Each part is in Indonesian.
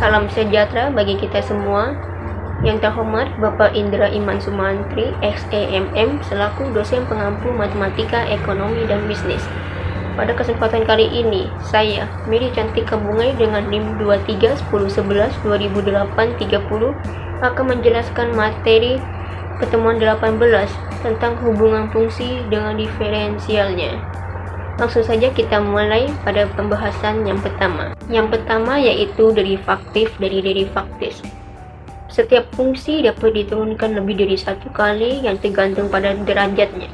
Salam sejahtera bagi kita semua. Yang terhormat Bapak Indra Iman Sumantri, XEMM, selaku dosen pengampu matematika, ekonomi, dan bisnis. Pada kesempatan kali ini, saya, Miri Cantika Bungai dengan NIM 231011-2008-30 akan menjelaskan materi pertemuan 18 tentang hubungan fungsi dengan diferensialnya. Langsung saja kita mulai pada pembahasan yang pertama. Yang pertama yaitu derivaktif dari derivaktif. Setiap fungsi dapat diturunkan lebih dari satu kali yang tergantung pada derajatnya.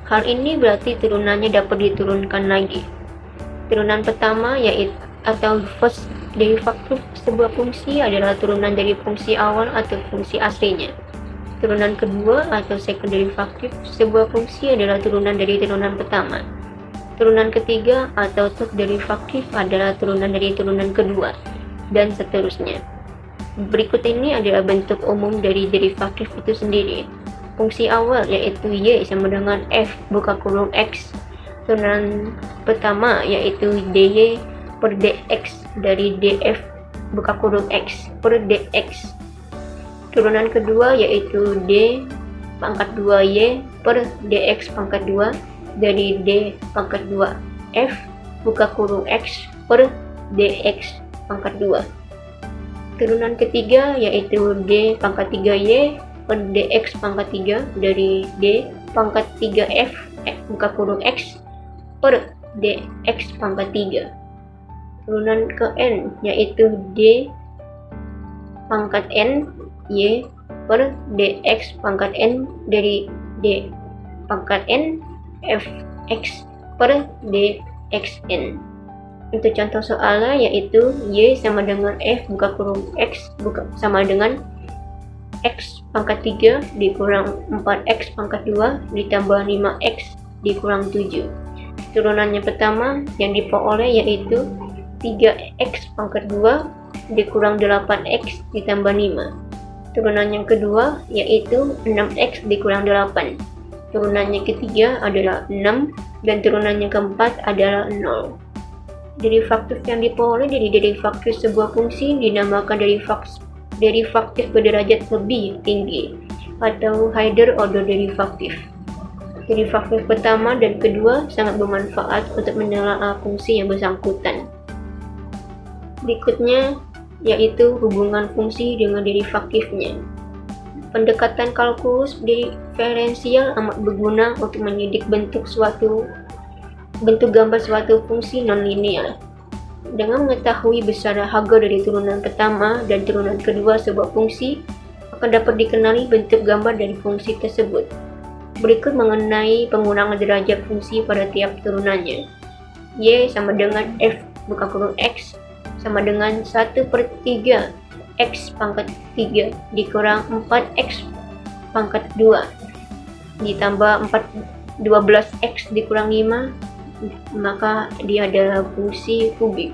Hal ini berarti turunannya dapat diturunkan lagi. Turunan pertama yaitu atau first derivaktif sebuah fungsi adalah turunan dari fungsi awal atau fungsi aslinya. Turunan kedua atau second derivaktif sebuah fungsi adalah turunan dari turunan pertama. Turunan ketiga atau third derivaktif adalah turunan dari turunan kedua, dan seterusnya. Berikut ini adalah bentuk umum dari derivaktif itu sendiri. Fungsi awal yaitu y sama dengan f buka kurung x. Turunan pertama yaitu dy per dx dari df buka kurung x per dx. Turunan kedua yaitu d pangkat 2y per dx pangkat 2 dari d pangkat 2 f buka kurung x per dx pangkat 2. Turunan ketiga yaitu d pangkat 3y per dx pangkat 3 dari d pangkat 3f buka kurung x per dx pangkat 3. Turunan ke n yaitu d pangkat n y per dx pangkat n dari d pangkat n fx per dxn. Untuk contoh soalnya yaitu y sama dengan f buka kurung x sama dengan x pangkat 3 dikurang 4x pangkat 2 ditambah 5x dikurang 7. Turunannya pertama yang diperoleh yaitu 3x pangkat 2 dikurang 8x ditambah 5. Turunan yang kedua yaitu 6x dikurang 8. Turunannya ketiga adalah 6 dan turunannya keempat adalah 0. Derivaktif yang diperoleh dari derivaktif sebuah fungsi dinamakan derivaktif berderajat lebih tinggi atau higher order derivaktif. Derivaktif pertama dan kedua sangat bermanfaat untuk menelaah fungsi yang bersangkutan. Berikutnya yaitu hubungan fungsi dengan derivaktifnya. Pendekatan kalkulus diferensial amat berguna untuk menyidik bentuk gambar suatu fungsi nonlinear. Dengan mengetahui besaran harga dari turunan pertama dan turunan kedua sebuah fungsi, akan dapat dikenali bentuk gambar dari fungsi tersebut. Berikut mengenai pengurangan derajat fungsi pada tiap turunannya. Y sama dengan f buka kurung x sama dengan 1/3 x pangkat 3 dikurang 4x pangkat 2 ditambah 12x dikurang 5, maka dia adalah fungsi kubik.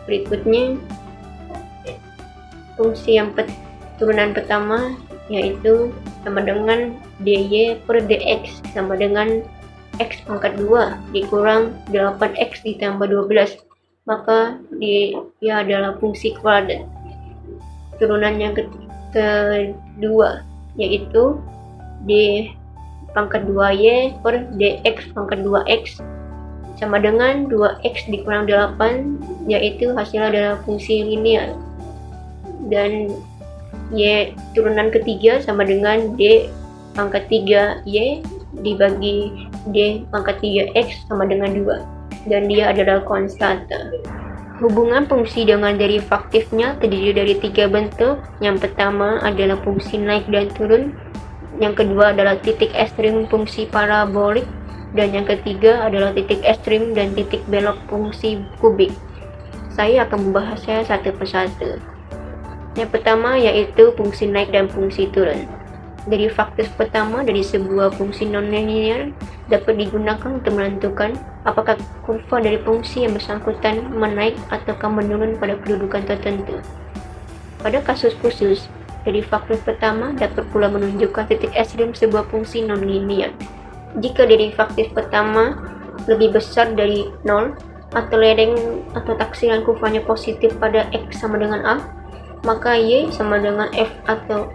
Berikutnya fungsi yang turunan pertama yaitu sama dengan dy per dx sama dengan x pangkat 2 dikurang 8x ditambah 12, maka dia adalah fungsi kuadrat. Turunan yang kedua yaitu d pangkat 2y per dx pangkat 2x sama dengan 2x dikurang 8, yaitu hasilnya adalah fungsi linear. Dan y turunan ketiga sama dengan d pangkat 3y dibagi d pangkat 3x sama dengan 2, dan dia adalah konstanta. Hubungan fungsi dengan derivaktifnya terdiri dari 3 bentuk. Yang pertama adalah fungsi naik dan turun, yang kedua adalah titik ekstrim fungsi parabolik, dan yang ketiga adalah titik ekstrim dan titik belok fungsi kubik. Saya akan membahasnya satu persatu. Yang pertama yaitu fungsi naik dan fungsi turun. Derivaktif pertama dari sebuah fungsi nonlinear dapat digunakan untuk menentukan apakah kurva dari fungsi yang bersangkutan menaik ataukah menurun pada kedudukan tertentu. Pada kasus khusus, derivaktif pertama dapat pula menunjukkan titik ekstrim sebuah fungsi nonlinear. Jika derivaktif pertama lebih besar dari 0, atau lereng atau taksiran kufanya positif pada X sama dengan A, maka Y sama dengan F atau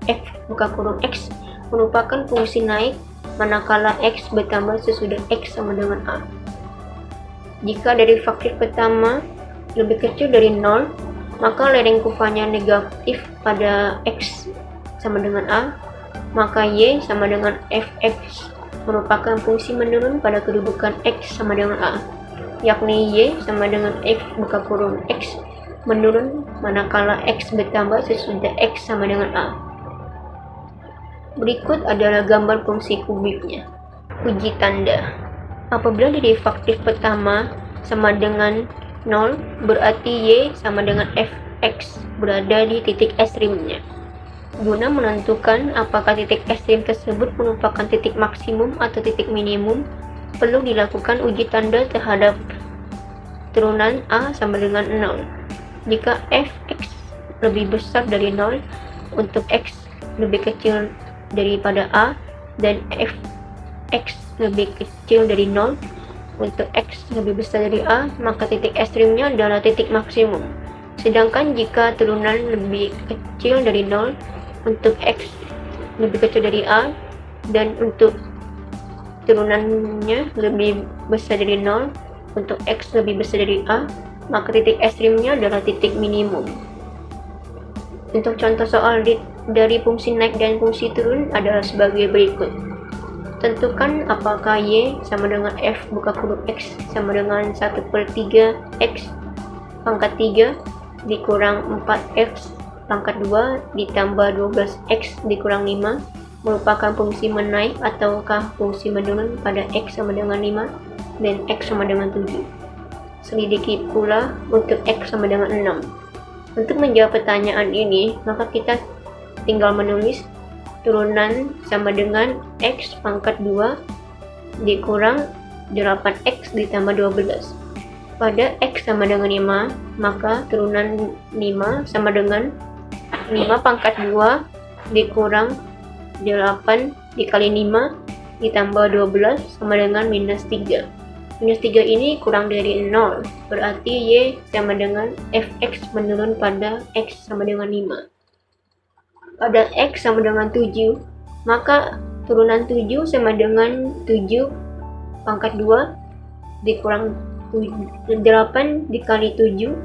F buka kurung X merupakan fungsi naik manakala X bertambah sesudah X sama dengan A. Jika derivatif pertama lebih kecil dari 0, maka lereng kufanya negatif pada X sama dengan A, maka Y sama dengan Fx merupakan fungsi menurun pada kedudukan X sama dengan A, yakni Y sama dengan F buka kurung X menurun manakala X bertambah sesudah X sama dengan A. Berikut adalah gambar fungsi kubiknya. Uji tanda. Apabila derivatif pertama sama dengan 0, berarti Y sama dengan Fx berada di titik ekstrimnya. Guna menentukan apakah titik ekstrim tersebut merupakan titik maksimum atau titik minimum, perlu dilakukan uji tanda terhadap turunan A sama dengan 0. Jika Fx lebih besar dari 0 untuk X lebih kecil daripada A dan Fx lebih kecil dari 0 untuk X lebih besar dari A, maka titik ekstrimnya adalah titik maksimum. Sedangkan jika turunan lebih kecil dari 0 untuk X lebih kecil dari A dan untuk turunannya lebih besar dari 0 untuk X lebih besar dari A, maka titik ekstrimnya adalah titik minimum. Untuk contoh soal dari fungsi naik dan fungsi turun adalah sebagai berikut. Tentukan apakah Y sama dengan F buka kurung X sama dengan 1/3 X pangkat 3 dikurang 4X pangkat 2 ditambah 12X dikurang 5 merupakan fungsi menaik ataukah fungsi menurun pada X sama dengan 5 dan X sama dengan 7. Selidiki pula untuk X sama dengan 6. Untuk menjawab pertanyaan ini, maka kita tinggal menulis turunan sama dengan X pangkat 2 dikurang 8X ditambah 12. Pada X sama dengan 5, maka turunan 5 sama dengan 5 pangkat 2 dikurang 8 dikali 5 ditambah 12 sama dengan minus 3. Minus 3 ini kurang dari 0, berarti Y sama dengan Fx menurun pada X sama dengan 5. Pada X sama dengan 7, maka turunan 7 sama dengan 7 pangkat 2 dikurang 8 dikali 7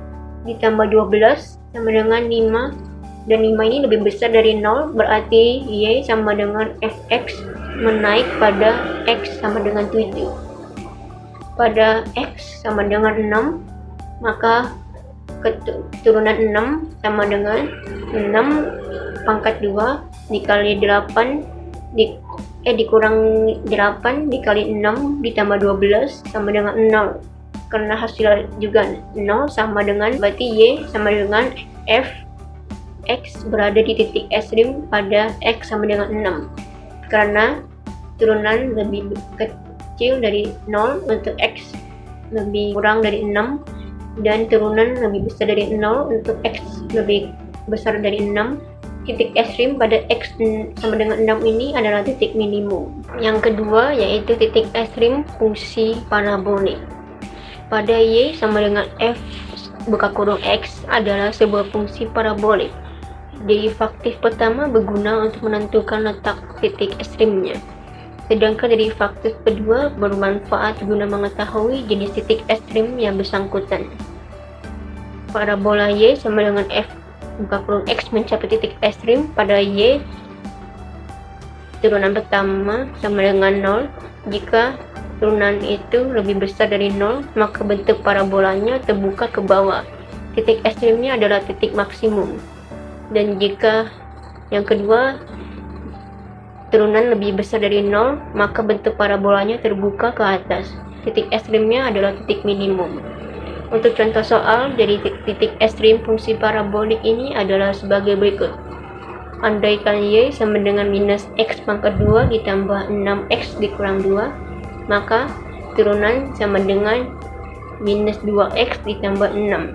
ditambah 12 sama dengan 5, dan 5 ini lebih besar dari 0, berarti Y sama dengan Fx menaik pada X sama dengan 7. Pada X sama dengan 6, maka turunan 6 sama dengan 6 pangkat 2 dikali 8 dikurang 8 dikali 6 ditambah 12 sama dengan 0. Karena hasil juga 0 sama dengan, berarti Y sama dengan F X berada di titik ekstrim pada X sama dengan 6. Karena turunan lebih kecil dari 0 untuk X lebih kurang dari 6 dan turunan lebih besar dari 0 untuk X lebih besar dari 6. Titik ekstrim pada X sama dengan 6 ini adalah titik minimum. Yang kedua yaitu titik ekstrim fungsi parabolik. Pada Y sama dengan F buka kurung X adalah sebuah fungsi parabolik. Derivatif pertama berguna untuk menentukan letak titik ekstrimnya. Sedangkan derivatif kedua bermanfaat guna mengetahui jenis titik ekstrim yang bersangkutan. Parabola Y sama dengan F buka kurung X mencapai titik ekstrim pada Y turunan pertama sama dengan 0. Jika turunan itu lebih besar dari 0, maka bentuk parabolanya terbuka ke bawah. Titik ekstrimnya adalah titik maksimum. Dan jika yang kedua turunan lebih besar dari 0, maka bentuk parabolanya terbuka ke atas. Titik ekstrimnya adalah titik minimum. Untuk contoh soal dari titik ekstrim fungsi parabolik ini adalah sebagai berikut. Andaikan Y sama dengan minus X pangkat 2 ditambah 6X dikurang 2, maka turunan sama dengan minus 2X ditambah 6.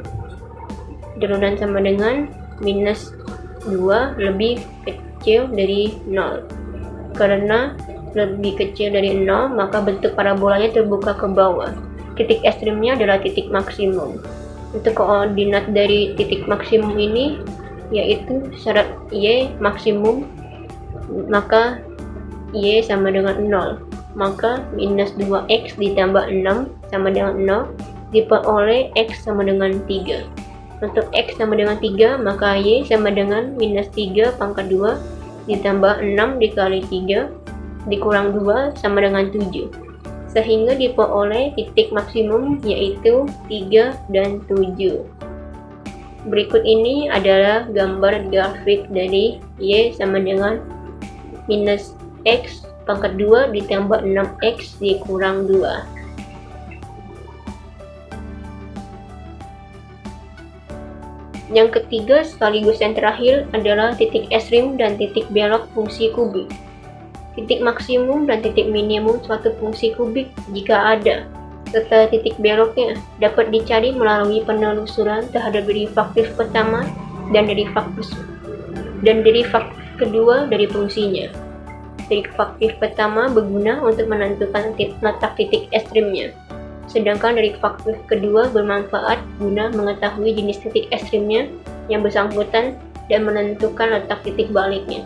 Turunan sama dengan minus 2 lebih kecil dari 0. Karena lebih kecil dari 0, maka bentuk parabolanya terbuka ke bawah. titik ekstrimnya adalah titik maksimum. Untuk koordinat dari titik maksimum ini yaitu syarat Y maksimum, maka Y sama dengan 0, maka minus 2X ditambah 6 sama dengan 0 diperoleh X sama dengan 3. Untuk X sama dengan 3, maka Y sama dengan minus 3 pangkat 2 ditambah 6 dikali 3 dikurang 2 sama dengan 7, sehingga diperoleh titik maksimum yaitu 3 dan 7. Berikut ini adalah gambar grafik dari Y sama dengan minus X pangkat 2 ditambah 6X dikurang 2. Yang ketiga sekaligus yang terakhir adalah titik ekstrim dan titik belok fungsi kubik. Titik maksimum dan titik minimum suatu fungsi kubik jika ada, serta titik beloknya dapat dicari melalui penelusuran terhadap derivasi pertama dan derivasi kedua dari fungsinya. Derivasi pertama berguna untuk menentukan letak titik ekstrimnya, sedangkan derivasi kedua bermanfaat guna mengetahui jenis titik ekstrimnya yang bersangkutan dan menentukan letak titik baliknya.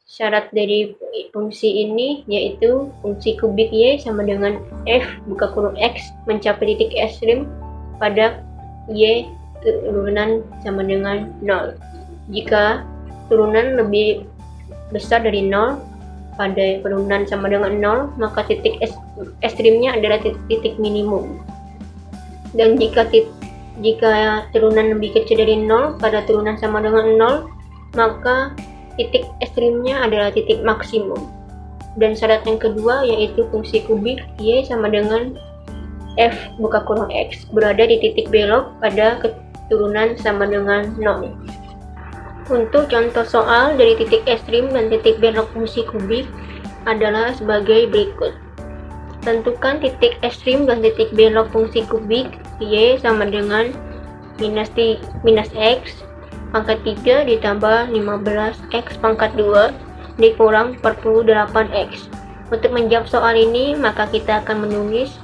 Syarat dari fungsi ini yaitu fungsi kubik Y sama dengan F buka kurung X mencapai titik ekstrim pada Y turunan sama dengan 0. Jika turunan lebih besar dari 0 pada turunan sama dengan 0, maka titik ekstrimnya adalah titik minimum. Dan jika turunan lebih kecil dari 0 pada turunan sama dengan 0, maka titik ekstrimnya adalah titik maksimum. Dan syarat yang kedua yaitu fungsi kubik Y sama dengan F buka kurung X berada di titik belok pada keturunan sama dengan 0. Untuk contoh soal dari titik ekstrim dan titik belok fungsi kubik adalah sebagai berikut. Tentukan titik ekstrim dan titik belok fungsi kubik Y sama dengan minus X pangkat 3 ditambah 15X pangkat 2 dikurang 48X. Untuk menjawab soal ini, maka kita akan menulis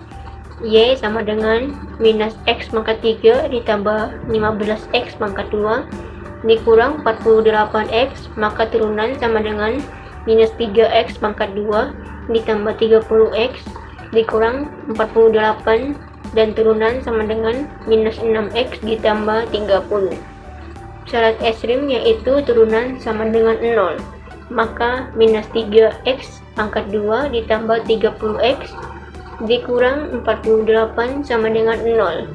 Y sama dengan minus X pangkat 3 ditambah 15X pangkat 2 dikurang 48X, maka turunan sama dengan minus 3X pangkat 2 ditambah 30X dikurang 48 dan turunan sama dengan minus 6X ditambah 30. Syarat ekstrim yaitu turunan sama dengan 0, maka minus 3X pangkat 2 ditambah 30X dikurang 48 sama dengan 0,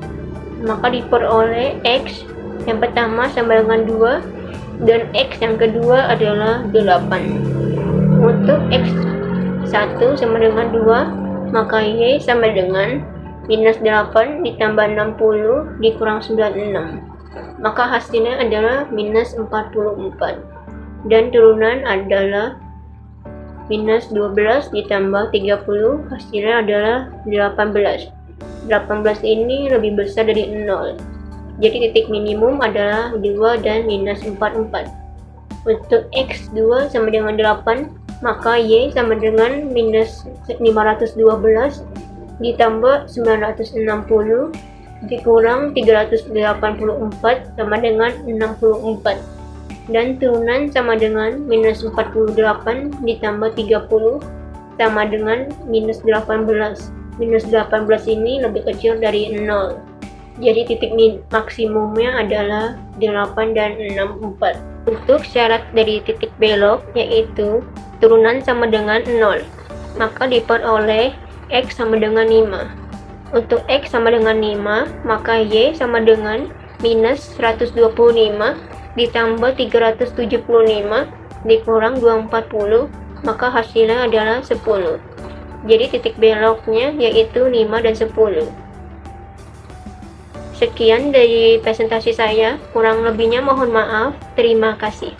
maka diperoleh X yang pertama sama dengan 2 dan X yang kedua adalah 8. Untuk X1 sama dengan 2, maka Y sama dengan minus 8 ditambah 60 dikurang 96. Maka hasilnya adalah minus 44 dan turunan adalah minus 12 ditambah 30, hasilnya adalah 18. 18 ini lebih besar dari 0, jadi titik minimum adalah 2 dan minus 44. Untuk X2 sama dengan 8, maka Y sama dengan minus 512 ditambah 960 dikurang 384 sama dengan 64, dan turunan sama dengan minus 48 ditambah 30 sama dengan minus 18. Minus 18 ini lebih kecil dari 0, jadi titik maksimumnya adalah 8 dan 64. Untuk syarat dari titik belok yaitu turunan sama dengan 0, maka diperoleh X sama dengan 5. Untuk X sama dengan 5, maka Y sama dengan minus 125 ditambah 375 dikurang 240, maka hasilnya adalah 10. Jadi titik beloknya yaitu 5 dan 10. Sekian dari presentasi saya, kurang lebihnya mohon maaf. Terima kasih.